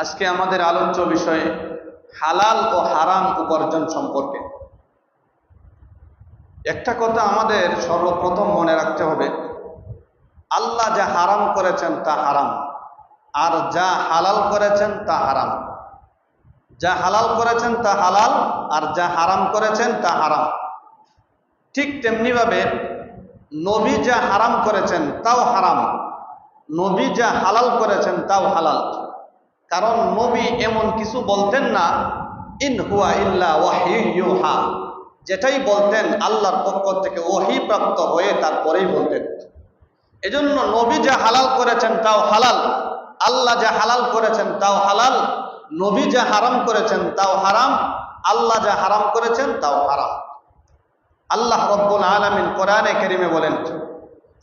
আজকে আমাদের আলোচ্য বিষয় হালাল ও হারাম উপার্জন সম্পর্কে। একটা কথা আমাদের সর্বপ্রথম মনে রাখতে হবে, আল্লাহ যা হারাম করেছেন তা হারাম, আর যা হালাল করেছেন তা হারাম। যা হালাল করেছেন তা হালাল, আর যা হারাম করেছেন তা হারাম। ঠিক তেমনিভাবে নবী যা হারাম করেছেন তাও হারাম, নবী যা হালাল করেছেন তাও হালাল। কারণ নবী এমন কিছু বলতেন না, ইন হুয়া ইল্লা ওয়াহয়ুন ইউহা, যেটাই বলতেন আল্লাহর পক্ষ থেকে ওহী প্রাপ্ত হয়ে তারপরেই বলতেন। এজন্য নবী যা হালাল করেছেন তাও হালাল, আল্লাহ যা হালাল করেছেন তাও হালাল, নবী যা হারাম করেছেন তাও হারাম, আল্লাহ যা হারাম করেছেন তাও হারাম। আল্লাহ রাব্বুল আলামিন কোরআনে কারীমে বলেন,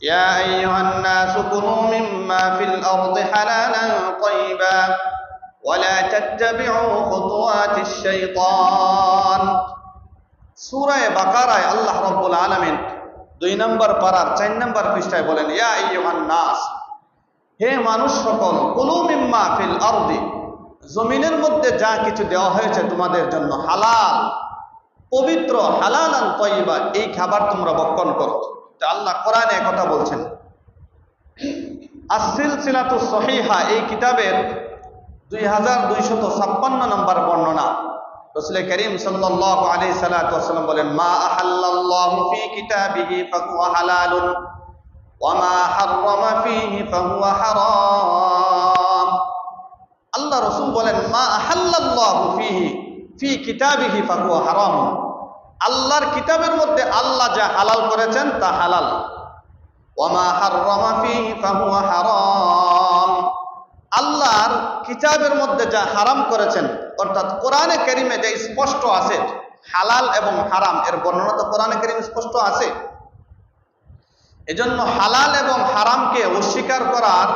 ইয়া আইয়ুহান নাসু কুলু মিম্মা ফিল আরদি হালালান তাইয়্যিবা ওয়া লা তাত্তাবিউ খুতুওয়াতিশ শাইতান। সূরা বাকারায় আল্লাহ রাব্বুল আলামিন 2 নম্বর পারার 4 নম্বর পৃষ্ঠায় বলেন, ইয়া আইয়ুহান নাস, হে মানুষ সকল, কুলু মিম্মা ফিল আরদি, জমিনের মধ্যে যা কিছু দেওয়া হয়েছে তোমাদের জন্য হালাল, পবিত্র, হালালান তাইয়্যিবা, এই খাবার তোমরা ভক্ষণ করো। তা আল্লাহ কোরআনে কথা বলছেন। আস-সিলসিলাতুস সহিহা এই কিতাবের 2256 নম্বর বর্ণনা, রাসূল করিম সাল্লাল্লাহু আলাইহি সাল্লাম বলেন, মা আহাল্লাল্লাহু ফি কিতাবিহি ফাহুয়া হালালুন ওয়া মা হাররামা ফিহি ফাহুয়া হারাম। আল্লাহ রাসূল বলেন, মা আহাল্লাল্লাহু ফিহি ফি কিতাবিহি ফাহুয়া হারাম। আল্লাহর কিতাবের মধ্যে আল্লাহ যা হালাল করেছেন তা হালাল, ওয়া মা হাররামা ফিহি ফাহুয়া হারাম। আল্লাহর কিতাবের মধ্যে যা হারাম করেছেন, অর্থাৎ কোরআনে কারীমে যে স্পষ্ট আছে হালাল এবং হারাম, এর বর্ণনা তো কোরআনে কারীমে স্পষ্ট আছে। এজন্য হালাল এবং হারামকে অস্বীকার করার,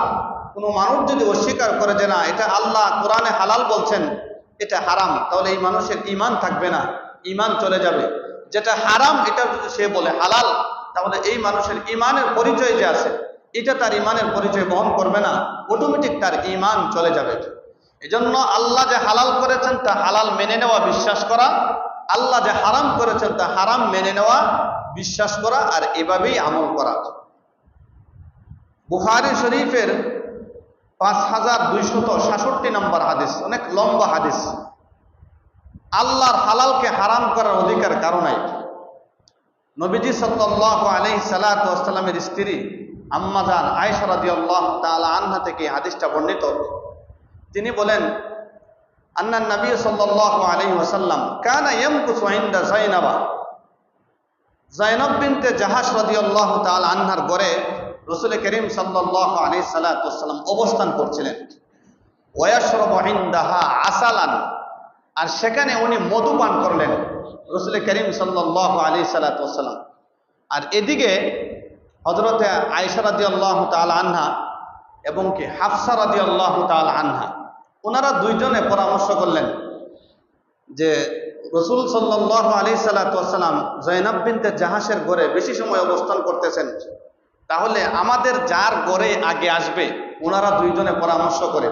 কোনো মানুষ যদি অস্বীকার করে যে না এটা আল্লাহ কোরআনে হালাল বলছেন এটা হারাম, তাহলে এই মানুষের ঈমান থাকবে না, ঈমান চলে যাবে। যেটা হারাম এটা যদি সে বলে হালাল, তাহলে এই মানুষের ঈমানের পরিচয় যে আছে এটা তার ঈমানের পরিচয় বহন করবে না, অটোমেটিক তার ঈমান চলে যাবে। এজন্য আল্লাহ যে হালাল করেছেন তা হালাল মেনে নেওয়া, বিশ্বাস করা, আল্লাহ যে হারাম করেছেন তা হারাম মেনে নেওয়া, বিশ্বাস করা, আর এভাবেই আমল করা। বুখারী শরীফের 5266 নম্বর হাদিস, অনেক লম্বা হাদিস। আল্লাহর হালালকে হারাম করার অধিকার কারো নাই। নবীজি সাল্লাল্লাহু আলাইহি সাল্লাতু ওয়াসাল্লামের স্ত্রী আম্মা জান আয়েশা রাদিয়াল্লাহু তাআলা আনহা থেকে হাদিসটা বর্ণিত। তিনি বলেন, আন্নান নবী সাল্লাল্লাহু আলাইহি ওয়াসাল্লাম কানা ইয়ামকুসু ইনদা যায়নাবা, যায়নাব বিনতে জাহাশ রাদিয়াল্লাহু তাআলা আনহার ঘরে রাসূল করিম সাল্লাল্লাহু আলাইহি সাল্লাতু ওয়াসাল্লাম অবস্থান করছিলেন। ওয়ায়াশরাবু ইনদাহা আসালান, আর সেখানে উনি মধু পান করলেন রাসূল করিম সাল্লাল্লাহু আলাইহি সাল্লাতু ওয়াসাল্লাম। আর এদিকে হযরতে আয়েশা রাদিয়াল্লাহু তাআলা আনহা এবং কি হাফসা রাদিয়াল্লাহু তাআলা আনহা, ওনারা দুইজনে পরামর্শ করলেন যে রাসূল সাল্লাল্লাহু আলাইহি সাল্লাতু ওয়াসাল্লাম যায়নাব বিনতে জাহাশের ঘরে বেশি সময় অবস্থান করতেছেন, তাহলে আমাদের যার ঘরে আগে আসবে, ওনারা দুইজনে পরামর্শ করে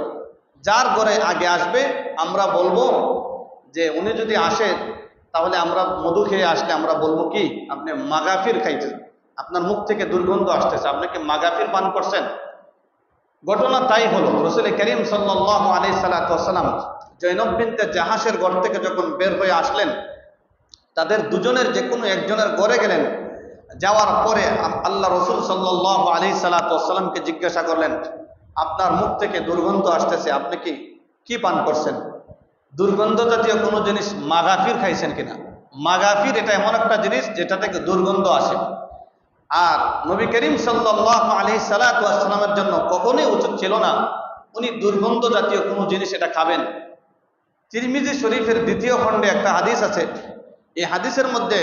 যার ঘরে আগে আসবে আমরা বলবো যে উনি যদি আসে তাহলে আমরা মধু খেয়ে আসলে আমরা বলবো কি আপনি মাগাফির খাইছেন, আপনার মুখ থেকে দুর্গন্ধ আসতেছে, আপনি কি মাগাফির পান করছেন। ঘটনা তাই হলো। রাসূল করিম সাল্লাল্লাহু আলাইহি সাল্লাতু ওয়াসাল্লাম যায়নাব বিনতে জাহাশের ঘর থেকে যখন বের হয়ে আসলেন, তাদের দুজনের যে কোনো একজনের ঘরে গেলেন। যাওয়ার পরে আল্লাহ রাসূল সাল্লাল্লাহু আলাইহি সাল্লাতু ওয়াসাল্লামকে জিজ্ঞাসা করলেন, আপনার মুখ থেকে দুর্গন্ধ আসতেছে, আপনি কি পান করছেন? দুর্গন্ধ জাতীয় কোনো জিনিস মাগাফির খাইছেন কিনা? মাগাফির এটা এমন একটা জিনিস যেটা থেকে দুর্গন্ধ আসে। আর নবী করিম সাল্লাল্লাহু আলাইহি সাল্লাতু ওয়াসাল্লামের জন্য কখনোই উচিত ছিল না উনি দুর্গন্ধ জাতীয় কোনো জিনিস এটা খাবেন। তিরমিজি শরীফের 2য় খণ্ডে একটা হাদিস আছে। এই হাদিসের মধ্যে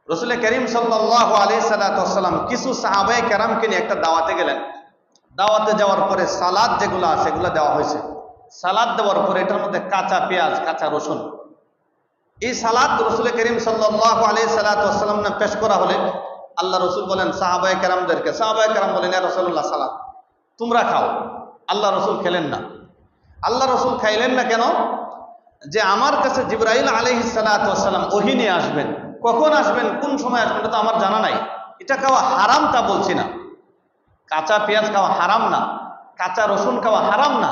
রাসূল করিম সাল্লাল্লাহু আলাইহি সাল্লাতু ওয়াসাল্লাম কিছু সাহাবায়ে কেরামকে নিয়ে একটা দাওয়াতে গেলেন। দাওয়াতে যাওয়ার পরে সালাদ যেগুলো আছে এগুলো দেওয়া হয়েছে। সালাদ দেওয়ার পরে এটার মধ্যে কাঁচা পেঁয়াজ, কাঁচা রসুন, এই সালাদ রাসূল করিম সাল্লাল্লাহু আলাইহি সাল্লাতু ওয়াসাল্লাম না পেশ করা হলে আল্লাহ রসুল বলেন সাহাবায়ে কেরামদেরকে, সাহাবায়ে কেরাম বলেন ইয়া রাসূলুল্লাহ সালাদ তোমরা খাও। আল্লাহ রসুল খেলেন না। আল্লাহ রসুল খাইলেন না কেন? যে আমার কাছে জিবরাইল আলাইহিস সালাতু ওয়াস সালাম ওহী নিয়ে আসবেন, কখন আসবেন, কোন সময় আসবেন এটা তো আমার জানা নাই। এটা খাওয়া হারাম তা বলছি না, কাঁচা পেঁয়াজ খাওয়া হারাম না, কাঁচা রসুন খাওয়া হারাম না,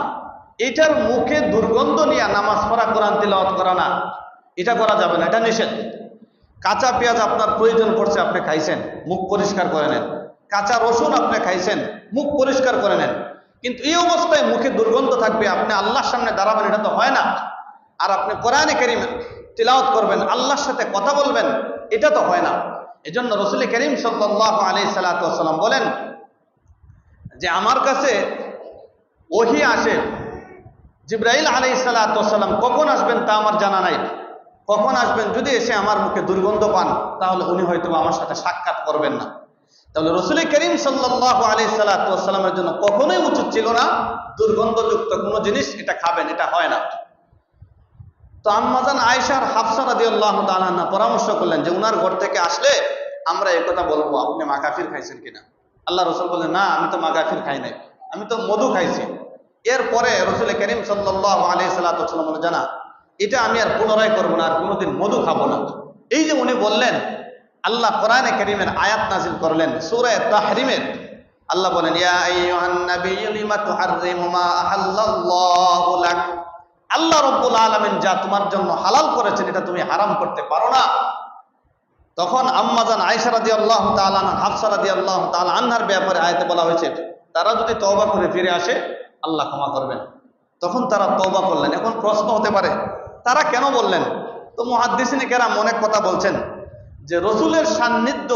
এটার মুখে দুর্গন্ধ নিয়ে নামাজ পড়া, কোরআন তিলাওয়াত করা না, এটা করা যাবে না, এটা নিষেধ। কাঁচা পেঁয়াজ আপনার প্রয়োজন পড়ছে, আপনি খাইছেন, মুখ পরিষ্কার করে নেন। কাঁচা রসুন আপনি খাইছেন, মুখ পরিষ্কার করে নেন। কিন্তু এই অবস্থায় মুখে দুর্গন্ধ থাকবে, আপনি আল্লাহর সামনে দাঁড়াবেন, এটা তো হয় না। আর আপনি কোরআনে কারীম তিলাওয়াত করবেন, আল্লাহর সাথে কথা বলবেন, এটা তো হয় না। এজন্য রাসূল করিম সাল্লাল্লাহু আলাইহি সাল্লাতু ওয়াস সাল্লাম বলেন যে আমার কাছে ওহী আসে, জিবরাইল আলাইহিস সালাতু ওয়াস সালাম কখন আসবেন তা আমার জানা নাই। কখন আসবেন, যদি এসে আমার মুখে দুর্গন্ধ পান তাহলে উনি হয়তো আমার সাথে সাক্ষাৎ করবেন না। তাহলে রাসূল করিম সাল্লাল্লাহু আলাইহি সাল্লাতু ওয়াস সাল্লামের জন্য কখনোই উচিত ছিল না দুর্গন্ধযুক্ত কোনো জিনিস এটা খাবেন, এটা হয় না। তো আম্মাজান আয়েশা আর হাফসা রাদিয়াল্লাহু তাআলা আনহা পরামর্শ করলেন যে উনার ঘর থেকে আসলে আমরা এই কথা বলবো, আপনি মাগাফির খাইছেন কিনা। আল্লাহ রাসূল বললেন, না আমি তো মাগাফির খাই নাই, আমি তো মধু খাইছি। এরপরে রাসূল করিম সাল্লাল্লাহু আলাইহি সাল্লাতু ওয়াস সাল্লাম বলে, জানা এটা আমি আর পুনরায় করবো না, আর কোনোদিন মধু খাবো না। এই যে উনি বললেন, আল্লাহ কোরআনে কারীমের আয়াত নাযিল করলেন সূরা তাহরিমের। আল্লাহ বলেন, ইয়া আইয়ুহান নাবিয়্যু লিমা তুহাররিমু মা আহাল্লাল্লাহু লাক। আল্লাহ রাব্বুল আলামিন যা তোমার জন্য হালাল করেছেন এটা তুমি হারাম করতে পারো না। তখন আম্মাজান আয়েশা রাদিয়াল্লাহু তাআলা আনহা, হাফসা রাদিয়াল্লাহু তাআলা আনহার ব্যাপারে আয়াতে বলা হয়েছে তারা যদি তওবা করে ফিরে আসে আল্লাহ ক্ষমা করবেন। তখন তারা তওবা করলেন। এখন প্রশ্ন হতে পারে তারা কেন বললেন? তো মুহাদ্দিসিনে কেরাম অনেক কথা বলছেন যে রসুলের সান্নিধ্য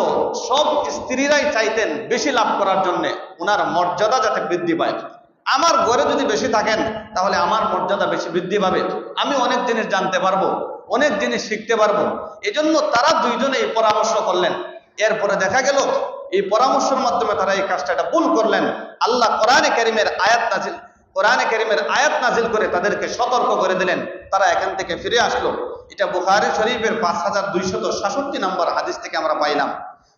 সব স্ত্রীরাই চাইতেন বেশি লাভ করার জন্য, ওনার মর্যাদা যাতে বৃদ্ধি পায়। আমার ঘরে যদি বেশি থাকেন তাহলে আমার মর্যাদা বেশি বৃদ্ধি পাবে, আমি অনেক জিনিস জানতে পারবো, অনেক জিনিস শিখতে পারবো। এজন্য তারা দুইজনে এই পরামর্শ করলেন। এরপরে দেখা গেল এই পরামর্শের মাধ্যমে তারা এই কাজটা এটা ভুল করলেন। আল্লাহ কোরআনে কারীমের আয়াত নাজিল করে তাদেরকে সতর্ক করে দিলেন, তারা এখান থেকে ফিরে আসলো। এটা বুখারী শরীফের 5266 নম্বর হাদিস থেকে আমরা পাইলাম।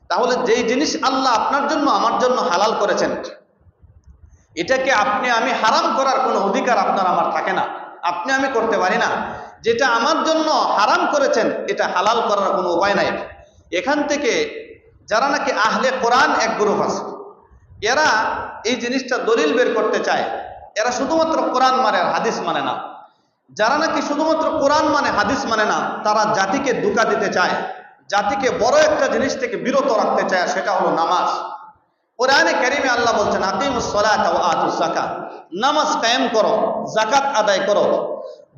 তাহলে যেই জিনিস আল্লাহ আপনার জন্য আমার জন্য হালাল করেছেন এটাকে আপনি আমি হারাম করার কোনো অধিকার আপনার আমার থাকে না, আপনি আমি করতে পারি না। যেটা আমার জন্য হারাম করেছেন এটা হালাল করার কোনো উপায় নাই। এখান থেকে যারা নাকি আহলে কোরআন এক গ্রুপ আছে, এরা এই জিনিসটা দলিল বের করতে চায়, এরা শুধুমাত্র কোরআন মানে আর হাদিস মানে না। যারা নাকি শুধুমাত্র কোরআন মানে হাদিস মানে না, তারা জাতিকে ধোঁকা দিতে চায়, জাতিকে বড় একটা জিনিস থেকে বিরত রাখতে চায়, সেটা হলো নামাজ। কোরআনে কারীমে আল্লাহ বলছেন, আকিমুস সালাতা ওয়া আতুজ যাকাত, নামাজ কায়েম করো, যাকাত আদায় করো।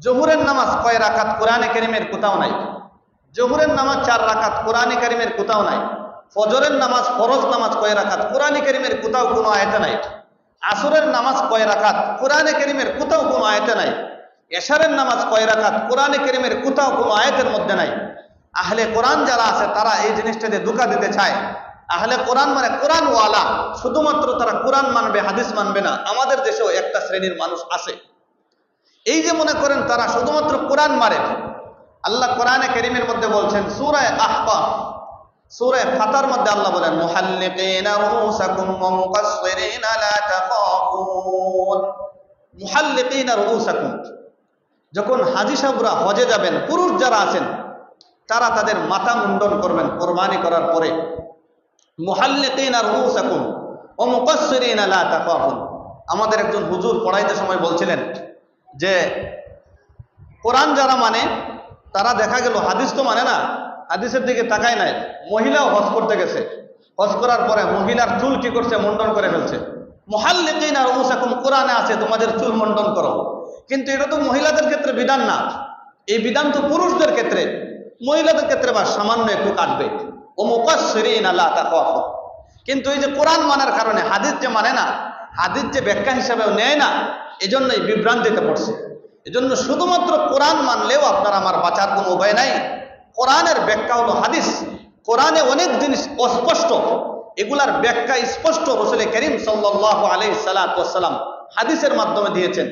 জোহরের নামাজ কয় রাকাত কোরআনে কারীমের কোথাও নাই। জোহরের নামাজ 4 রাকাত কোরআনে কারীমের কোথাও নাই। ফজরের নামাজ ফরজ নামাজ কয় রাকাত কোরআনে কারীমের কোথাও কোনো আয়াতে নাই। আসরের নামাজ কয় রাকাত কোরআনে কারীমের কোথাও কোনো আয়াতে নাই। এশারের নামাজ কয় রাকাত কোরআনে কারীমের কোথাও কোনো আয়াতের মধ্যে নাই। আহলে কোরআন যারা আছে তারা এই জিনিসটাতে ধোঁকা দিতে চায়। আহলে কোরআন মানে কোরআন ওয়ালা, শুধুমাত্র তারা কোরআন মানবে, হাদিস মানবে না। আমাদের দেশেও একটা শ্রেণীর মানুষ আছে, এই যে মনে করেন তারা শুধুমাত্র কোরআন মারে। আল্লাহ কোরআনে কারীমের মধ্যে বলছেন সূরা আহকাফ, সূরা ফাতার মধ্যে আল্লাহ বলেন, মুহাল্লিকিনা রুউসাকুম ওয়া মুকাসসিরিনা লা তাখাফুন। মুহাল্লিকিনা রুউসাকুম, যখন হাজী সাহেবরা হজে যাবেন, পুরুষ যারা আছেন তারা তাদের মাথা মুন্ডন করবেন কুরবানি করার পরে। মুহাল্লিকিনা রুউসাকুম ওয়া মুকাসসিরিনা লা তাখাফুন। আমাদের একজন হুজুর পড়াইতে সময় বলছিলেন যে কোরআন যারা মানে তারা দেখা গেল হাদিস তো মানে না, হাদিসের দিকে তাকায় নাই। মহিলাও হজ করতে গেছে, হজ করার পরে মহিলার চুল কি করছে, মুন্ডন করে ফেলছে। মুহাল্লিকিনা রুউসাকুম কোরআনে আছে তোমাদের চুল মুন্ডন করো, কিন্তু এটা তো মহিলাদের ক্ষেত্রে বিধান না, এই বিধান তো পুরুষদের ক্ষেত্রে। মহিলাদের ক্ষেত্রে বা সামান্য একটু কাটবে। ও মুকাসসিরিনা লা তাখাফুন। কিন্তু এই যে কোরআন মানার কারণে হাদিস যে মানে না, হাদিস যে ব্যাখ্যা হিসাবেও নেয় না, এজন্য এই বিভ্রান্তিতে পড়ছে। এজন্য শুধুমাত্র কোরআন মানলেও আপনার আমার বাঁচার কোনো উপায় নাই। কোরআনের ব্যাখ্যা হলো হাদিস। কোরআনে অনেক জিনিস অস্পষ্ট, এগুলার ব্যাখ্যা স্পষ্ট রাসূল করিম সাল্লাল্লাহু আলাইহি সাল্লাতু ওয়াস সাল্লাম হাদিসের মাধ্যমে দিয়েছেন।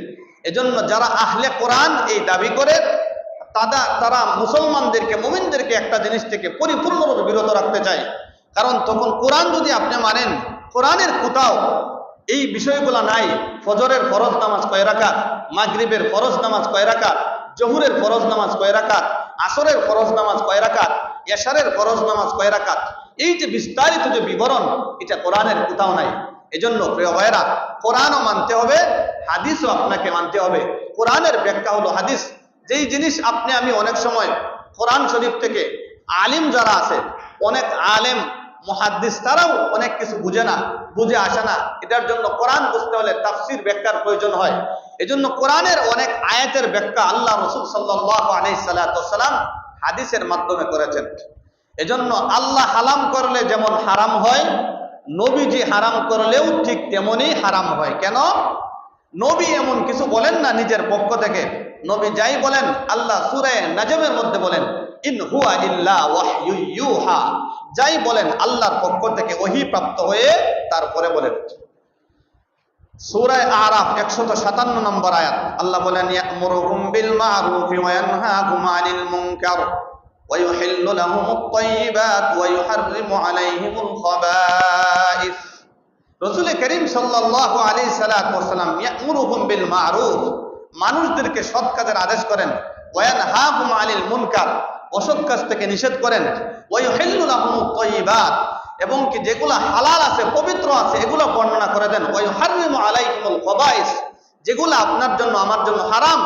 এজন্য যারা আহলে কোরআন এই দাবি করে তারা মুসলমানদেরকে, মুমিনদেরকে একটা জিনিস থেকে পরিপূর্ণরূপে বিরত রাখতে চায়। কারণ তখন কোরআন যদি আপনি মানেন, কোরআনের কোথাও এই বিষয়গুলো নাই। ফজরের ফরজ নামাজ কয় রাকাত, মাগরিবের ফরজ নামাজ কয় রাকাত, জোহরের ফরজ নামাজ কয় রাকাত, আসরের ফরজ নামাজ কয় রাকাত, এশারের ফরজ নামাজ কয় রাকাত, এই যে বিস্তারিত যে বিবরণ, এটা কোরআনের কোথাও নাই। এজন্য প্রিয় ভাইয়েরা, কোরআনও মানতে হবে, হাদিসও আপনাকে মানতে হবে। কোরআনের ব্যাখ্যা হলো হাদিস। যেই জিনিস আপনি আমি অনেক সময় কোরআন শরীফ থেকে, আলিম যারা আছে, অনেক আলেম মুহাদ্দিস তারাও অনেক কিছু বুঝে না, বুঝে আসে না। এটার জন্য কোরআন বুঝতে হলে তাফসীর ব্যাখ্যার প্রয়োজন হয়। এজন্য কোরআনের অনেক আয়াতের ব্যাখ্যা আল্লাহ রাসূল সাল্লাল্লাহু আলাইহি সাল্লাম হাদিসের মাধ্যমে করেছেন। এজন্য আল্লাহ হারাম করলে যেমন হারাম হয়, নবীজি হারাম করলেও ঠিক তেমনই হারাম হয়। কেন? নবী এমন কিছু বলেন না নিজের পক্ষ থেকে। নবী যাই বলেন, আল্লাহ সূরা নাজমের মধ্যে বলেন, ইন হুয়া ইল্লা ওয়াহয়ু ইউহা, যাই বলেন আল্লাহর পক্ষ থেকে ওহী প্রাপ্ত হয়ে তারপরে বলেন। সূরা আরাফ 157 নম্বর আয়াত, আল্লাহ বলেন, ইয়ামুরুহুম বিল মা'রুফি ওয়া ইয়ানহাহুম আনিল মুনকার ওয়া ইউহিল্লু লাহুমুত তাইয়্যিবাত ওয়া ইউহাররিমু আলাইহিমুল খাবাইস। রাসূল করিম সাল্লাল্লাহু আলাইহি সাল্লাম ইয়ামুরুহুম বিল মা'রুফ, মানুষদেরকে সৎ কাজের আদেশ করেন, ওয়া ইয়ানহাহুম আনিল মুনকার, অসৎ কাজ থেকে নিষেধ করেন, ওয়া ইউহিল্লু লাহুমুত তাইয়্যিবাত, এবং কি যেগুলা হালাল আছে, পবিত্র আছে, এগুলা বর্ণনা করে দেন, ওয়া ইউহাররিমু আলাইহিমুল খাবাইস, যেগুলা আপনার জন্য আমার জন্য হারাম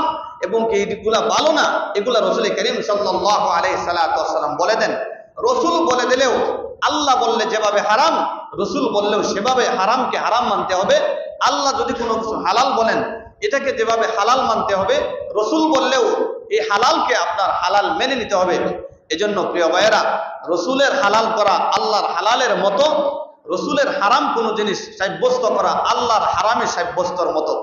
এবং কি এগুলা ভালো না, এগুলা রাসূল করিম সাল্লাল্লাহু আলাইহি সাল্লাম বলে দেন। রাসূল বলে দিলেও, আল্লাহ বললে যেভাবে হারাম, রাসূল বললেও সেভাবে হারামকে হারাম মানতে হবে। আল্লাহ যদি কোনো কিছু হালাল বলেন, এটাকে যেভাবে হালাল মানতে হবে, রাসূল বললেও এই হালালকে আপনার হালাল মেনে নিতে হবে। এজন্য প্রিয় ভাইয়েরা, রাসূলের হালাল করা আল্লাহর হালালের মতো, রাসূলের হারাম কোনো জিনিস সাব্যস্ত করা আল্লাহর হারামে সাব্যস্তর মতো।